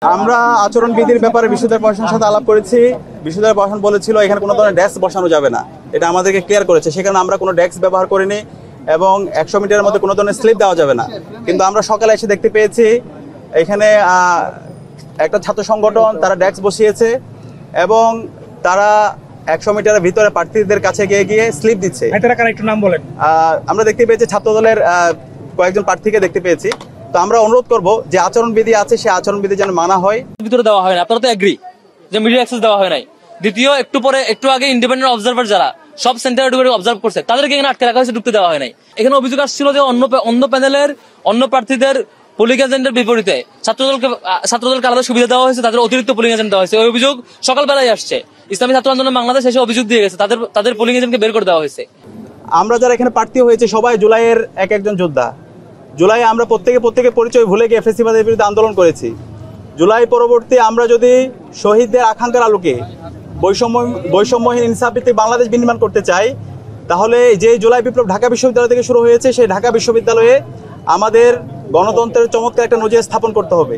আমরা আচরণবিধির ব্যাপারে বিশ্ববিদ্যালয় প্রশাসনের সাথে আলাপ করেছি। বিশ্ববিদ্যালয় প্রশাসন বলেছিল এখানে কোনো ধরনের ডেস্ক বসানো যাবে না, এটা আমাদেরকে ক্লিয়ার করেছে। সেখানে আমরা কোনো ডেস্ক ব্যবহার করিনি এবং 100 মিটারের মধ্যে কোনো ধরনের স্লিপ দেওয়া যাবে না। কিন্তু আমরা সকালে এসে দেখতে পেয়েছি এখানে একটা ছাত্র সংগঠন তারা ডেস্ক বসিয়েছে এবং তারা 100 মিটারের ভিতরে প্রার্থীদের কাছে গিয়ে স্লিপ দিচ্ছে। একটু নাম বলেন। আমরা দেখতে পেয়েছি ছাত্র দলের কয়েকজন প্রার্থীকে দেখতে পেয়েছি। তো আমরা অনুরোধ করব যে আচরণবিধি আছে সেই আচরণবিধি যেন মানা হয়। ভিতরে দেওয়া হয় না, আপনারা তো এগ্রি যে মিডিয়া অ্যাক্সেস দেওয়া হয় নাই। দ্বিতীয়, একটু আগে ইন্ডিপেন্ডেন্ট অবজারভার যারা সব সেন্টারে ঢুকে অবজার্ভ করছে তাদেরকে এখানে আটকে রাখা হয়েছে, ঢুকতে দেওয়া হয় নাই। এখানে অভিযোগ আসছিল যে অন্য প্যানেলের অন্য প্রার্থীদের পোলিং এজেন্টের বিপরীতে ছাত্রদলকে আলাদা সুবিধা দেওয়া হয়েছে, তাদের অতিরিক্ত পোলিং এজেন্ট দেওয়া হয়েছে। ওই অভিযোগ সকালবেলায় আসছে। ইসলামী ছাত্র আন্দোলন বাংলাদেশ এসে অভিযোগ দিয়ে গেছে তাদের পোলিং এজেন্টকে বের করে দেওয়া হয়েছে। আমরা যারা এখানে প্রার্থী হয়েছে সবাই জুলাইয়ের একজন যোদ্ধা। জুলাই আমরা প্রত্যেকে পরিচয় ভুলে গিয়ে ফ্যাসিবাদের বিরুদ্ধে আন্দোলন করেছি। জুলাই পরবর্তী আমরা যদি শহীদদের আকাঙ্ক্ষার আলোকে বৈষম্যহীন ইনসাফভিত্তিক বাংলাদেশ বিনির্মাণ করতে চাই, তাহলে যে জুলাই বিপ্লব ঢাকা বিশ্ববিদ্যালয় থেকে শুরু হয়েছে সেই ঢাকা বিশ্ববিদ্যালয়ে আমাদের গণতন্ত্রের চমৎকার একটা নজির স্থাপন করতে হবে।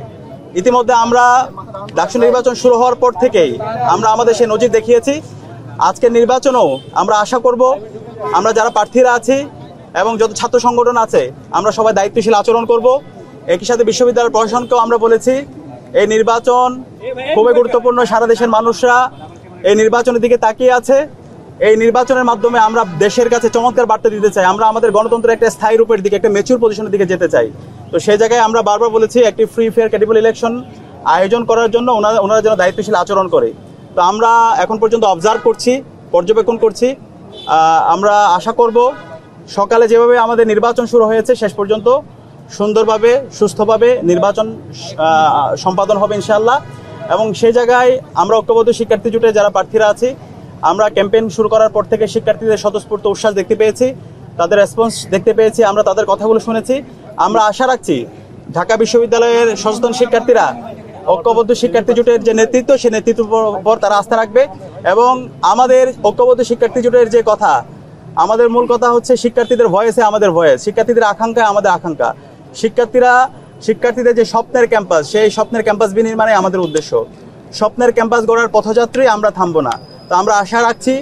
ইতিমধ্যে আমরা ডাকসু নির্বাচন শুরু হওয়ার পর থেকেই আমরা আমাদের সেই নজির দেখিয়েছি। আজকের নির্বাচনেও আমরা আশা করব আমরা যারা প্রার্থীরা আছি এবং যত ছাত্র সংগঠন আছে আমরা সবাই দায়িত্বশীল আচরণ করব। একই সাথে বিশ্ববিদ্যালয় প্রশাসনকেও আমরা বলেছি এই নির্বাচন খুবই গুরুত্বপূর্ণ। সারা দেশের মানুষরা এই নির্বাচনের দিকে তাকিয়ে আছে। এই নির্বাচনের মাধ্যমে আমরা দেশের কাছে চমৎকার বার্তা দিতে চাই, আমরা আমাদের গণতন্ত্রের একটা স্থায়ী রূপের দিকে, একটা ম্যাচিউর পজিশনের দিকে যেতে চাই। তো সেই জায়গায় আমরা বারবার বলেছি একটি ফ্রি ফেয়ার ক্রেডিবল ইলেকশন আয়োজন করার জন্য ওনারা যেন দায়িত্বশীল আচরণ করে। তো আমরা এখন পর্যন্ত অবজার্ভ করছি, পর্যবেক্ষণ করছি। আমরা আশা করব সকালে যেভাবে আমাদের নির্বাচন শুরু হয়েছে শেষ পর্যন্ত সুন্দরভাবে সুস্থভাবে নির্বাচন সম্পাদন হবে ইনশাআল্লাহ। এবং সেই জায়গায় আমরা ঐক্যবদ্ধ শিক্ষার্থী জোটে যারা প্রার্থীরা আছি আমরা ক্যাম্পেইন শুরু করার পর থেকে শিক্ষার্থীদের স্বতঃস্ফূর্ত উচ্ছ্বাস দেখতে পেয়েছি, তাদের রেসপন্স দেখতে পেয়েছি, আমরা তাদের কথাগুলো শুনেছি। আমরা আশা রাখছি ঢাকা বিশ্ববিদ্যালয়ের সচেতন শিক্ষার্থীরা ঐক্যবদ্ধ শিক্ষার্থী জোটের যে নেতৃত্ব সেই নেতৃত্বের উপর তারা আস্থা রাখবে। এবং আমাদের ঐক্যবদ্ধ শিক্ষার্থী জোটের যে কথা, আমাদের মূল কথা হচ্ছে শিক্ষার্থীদের ভয়েসে আমাদের ভয়েস, শিক্ষার্থীদের আকাঙ্ক্ষায় আমাদের আকাঙ্ক্ষা। শিক্ষার্থীদের যে স্বপ্নের ক্যাম্পাস সেই স্বপ্নের ক্যাম্পাস বিনির্মাণে আমাদের উদ্দেশ্য। স্বপ্নের ক্যাম্পাস গড়ার পথযাত্রী আমরা থামবো না। তো আমরা আশা রাখছি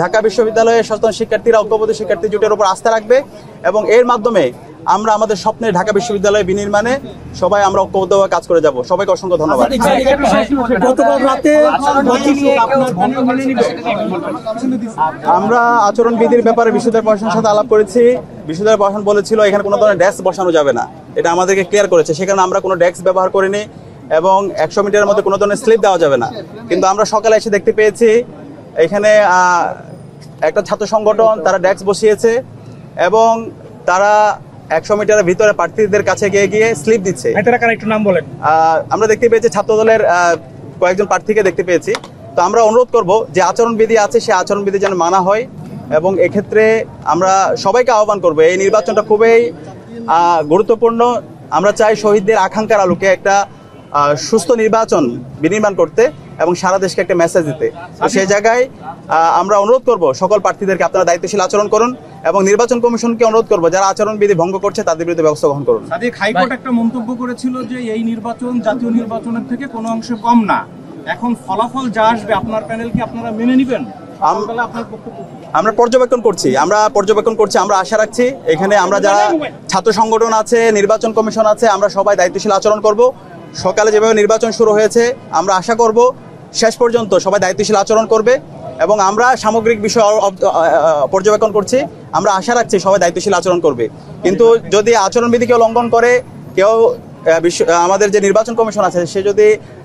ঢাকা বিশ্ববিদ্যালয়ের সচেতন শিক্ষার্থীরা ঐক্যবদ্ধ শিক্ষার্থী জোটের উপর আস্থা রাখবে এবং এর মাধ্যমে আমরা আমাদের স্বপ্নের ঢাকা বিশ্ববিদ্যালয় বিনির্মাণে সবাই আমরা ঐক্যবদ্ধভাবে কাজ করে যাব। সবাইকে অসংখ্য ধন্যবাদ। আমরা আচরণবিধির ব্যাপারে বিশ্ববিদ্যালয় প্রশাসনের সাথে আলাপ করেছি। বিশ্ববিদ্যালয় প্রশাসন বলেছিল এখানে কোনো ধরনের ডেস্ক বসানো যাবে না, এটা আমাদেরকে ক্লিয়ার করেছে। সেখানে আমরা কোনো ডেস্ক ব্যবহার করিনি এবং 100 মিটারের মধ্যে কোনো ধরনের স্লিপ দেওয়া যাবে না। কিন্তু আমরা সকালে এসে দেখতে পেয়েছি এখানে একটা ছাত্র সংগঠন তারা ডেস্ক বসিয়েছে এবং তারা 100 মিটারের ভিতরে প্রার্থীদের কাছে গিয়ে স্লিপ দিচ্ছে। একটু নাম বলেন। আমরা দেখতে পেয়েছি ছাত্র দলের কয়েকজন প্রার্থীকে দেখতে পেয়েছি। তো আমরা অনুরোধ করব যে আচরণবিধি আছে সেই আচরণবিধি যেন মানা হয় এবং এক্ষেত্রে আমরা সবাইকে আহ্বান করব এই নির্বাচনটা খুবই গুরুত্বপূর্ণ। আমরা চাই শহীদদের আকাঙ্ক্ষার আলোকে একটা সুস্থ নির্বাচন বিনির্মাণ করতে এবং সারা দেশকে একটা মেসেজ দিতে। তো সেই জায়গায় আমরা অনুরোধ করব সকল প্রার্থীদেরকে আপনারা দায়িত্বশীল আচরণ করুন এবং নির্বাচন কমিশনকে অনুরোধ করব যারা আচরণবিধি ভঙ্গ করছে তাদের বিরুদ্ধে ব্যবস্থা গ্রহণ করুন। হাইকোর্ট একটা মন্তব্য করেছিল যে এই নির্বাচন জাতীয় নির্বাচনের থেকে কোনো অংশে কম না। এখন ফলাফল যা আসবে আপনার প্যানেল কি আপনারা মেনে নেবেন? আমরা পর্যবেক্ষণ করছি, আমরা আশা রাখছি এখানে আমরা যারা ছাত্র সংগঠন আছে, নির্বাচন কমিশন আছে, আমরা সবাই দায়িত্বশীল আচরণ করব। সকালে যেভাবে নির্বাচন শুরু হয়েছে আমরা আশা করব শেষ পর্যন্ত সবাই দায়িত্বশীল আচরণ করবে এবং আমরা সামগ্রিক বিষয় পর্যবেক্ষণ করছি। আমরা আশা রাখছি সবাই দায়িত্বশীল আচরণ করবে। কিন্তু যদি আচরণবিধি কেউ লঙ্ঘন করে, কেউ আমাদের যে নির্বাচন কমিশন আছে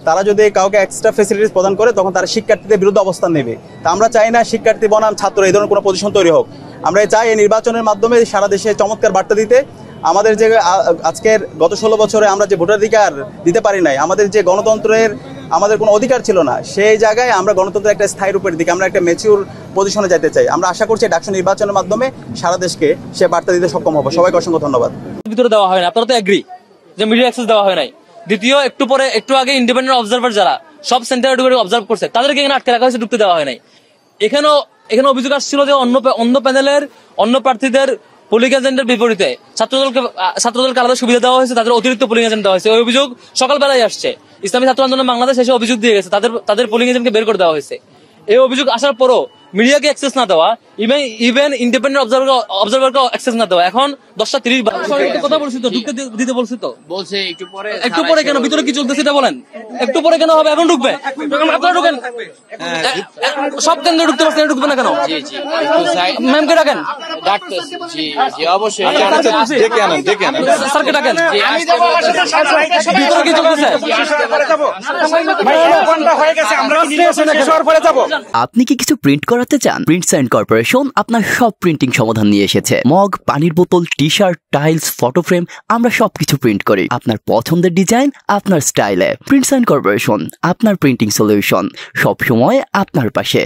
তারা যদি কাউকে এক্সট্রা ফ্যাসিলিটিস প্রদান করে তখন তারা শিক্ষার্থীদের বিরুদ্ধে অবস্থান নেবে। তা আমরা চাই না শিক্ষার্থী বনাম ছাত্র এই ধরনের কোনো পজিশন তৈরি হোক। আমরা চাই এই নির্বাচনের মাধ্যমে সারা দেশে চমৎকার বার্তা দিতে। আমাদের যে আজকের গত 16 বছরে আমরা যে ভোটাধিকার দিতে পারি নাই, আমাদের যে গণতন্ত্রের আমাদের কোনো অধিকার ছিল না, সেই জায়গায় আমরা গণতন্ত্রের একটা স্থায়ী রূপের দিকে আমরা একটা ম্যাচিউর পজিশনে যেতে চাই। আমরা আশা করছি ডাকসু নির্বাচনের মাধ্যমে সারা দেশকে সে বার্তা দিতে সক্ষম হবো। সবাইকে অসংখ্য ধন্যবাদ। ভিতরে দেওয়া হয় না, আপনারা তো এগ্রি যে মিডিয়া অ্যাক্সেস দেওয়া হয় নাই। দ্বিতীয়, একটু আগে ইন্ডিপেন্ডেন্ট অবজারভার যারা সব সেন্টারে ঢুকে অবজার্ভ করছে তাদেরকে এখানে আটকে রাখা হয়েছে, ঢুকতে দেওয়া হয় নাই। এখানে অভিযোগ আসছিল যে অন্য প্যানেলের অন্য প্রার্থীদের পুলিং এজেন্টের বিপরীতে ছাত্রদলকে আলাদা সুবিধা দেওয়া হয়েছে, তাদের অতিরিক্ত পুলিং এজেন্ট দেওয়া হয়েছে। ওই অভিযোগ সকালবেলায় আসছে, ইসলামী ছাত্র আন্দোলন বাংলাদেশ এসে অভিযোগ দিয়ে গেছে, তাদের পুলিং এজেন্টকে বের করে দেওয়া হয়েছে। এই অভিযোগ আসার পরও মিডিয়াকে অ্যাক্সেস না দেওয়া, ইভেন ইন্ডিপেন্ডেন্ট অবজারভারকে অ্যাক্সেস না দেওয়া। এখন 10:30 কথা বলছি তো, ঢুকতে দিতে বলছি তো, বলছে একটু পরে কেন, ভিতরে কি চলতেছে এটা বলেন, একটু পরে কেন হবে, এখন ঢুকবে, আপনারা ঢুকেন, সব কেন্দ্রে ঢুকতে পারছেন, ঢুকবে না কেন? ম্যামকে ডাকেন, অবশ্যই স্যারকে ডাকেন, ভিতরে কি চলতেছে? আপনি কি কিছু প্রিন্ট করাতে চান? প্রিন্টস এন্ড কর্পোরেশন আপনার সব প্রিন্টিং সমাধান নিয়ে এসেছে। মগ, পানির বোতল, T shirt, tiles, photo frame, আমরা সবকিছু প্রিন্ট করি আপনার পছন্দের ডিজাইন, আপনার স্টাইলে। প্রিন্টস এন্ড কর্পোরেশন, আপনার প্রিন্টিং সলিউশন, সব সময় আপনার পাশে।